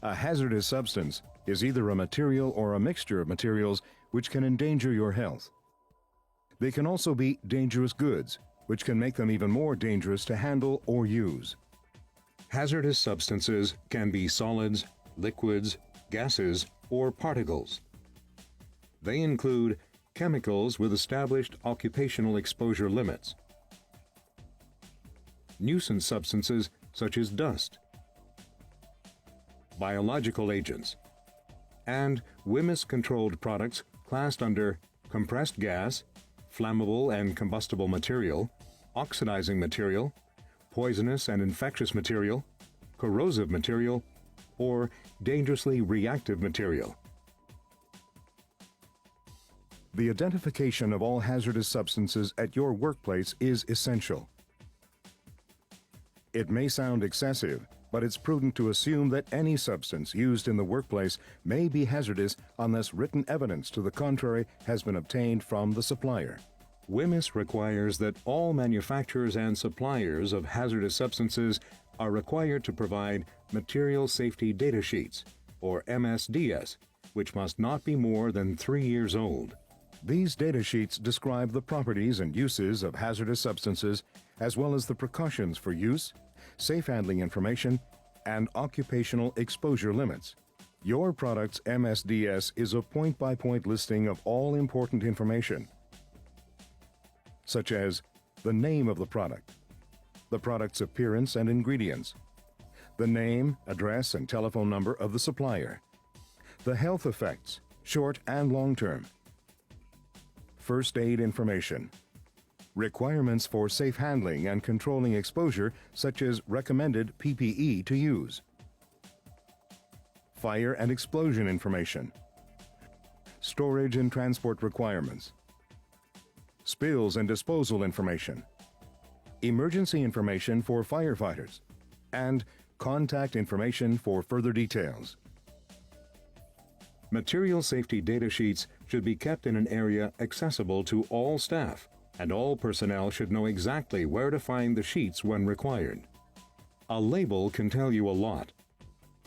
A hazardous substance is either a material or a mixture of materials which can endanger your health. They can also be dangerous goods, which can make them even more dangerous to handle or use. Hazardous substances can be solids, liquids, gases, or particles. They include chemicals with established occupational exposure limits, nuisance substances such as dust, biological agents, and WMIS-controlled products classed under compressed gas, flammable and combustible material, oxidizing material, poisonous and infectious material, corrosive material, or dangerously reactive material. The identification of all hazardous substances at your workplace is essential. It may sound excessive, but it's prudent to assume that any substance used in the workplace may be hazardous unless written evidence to the contrary has been obtained from the supplier. WMIS requires that all manufacturers and suppliers of hazardous substances are required to provide Material Safety Data Sheets, or MSDS, which must not be more than 3 years old. These data sheets describe the properties and uses of hazardous substances, as well as the precautions for use, safe handling information, and occupational exposure limits. Your product's MSDS is a point-by-point listing of all important information, such as the name of the product, the product's appearance and ingredients, the name, address, and telephone number of the supplier, the health effects, short and long-term, first aid information, requirements for safe handling and controlling exposure such as recommended PPE to use, fire and explosion information, storage and transport requirements, spills and disposal information, emergency information for firefighters, and contact information for further details. Material safety data sheets should be kept in an area accessible to all staff, and all personnel should know exactly where to find the sheets when required. A label can tell you a lot.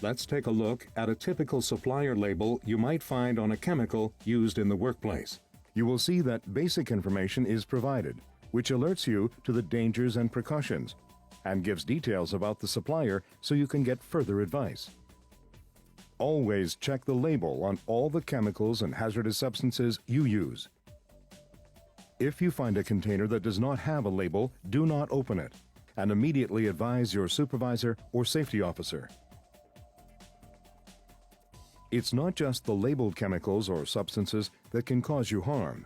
Let's take a look at a typical supplier label you might find on a chemical used in the workplace. You will see that basic information is provided, which alerts you to the dangers and precautions, and gives details about the supplier so you can get further advice. Always check the label on all the chemicals and hazardous substances you use. If you find a container that does not have a label, do not open it, and immediately advise your supervisor or safety officer. It's not just the labeled chemicals or substances that can cause you harm.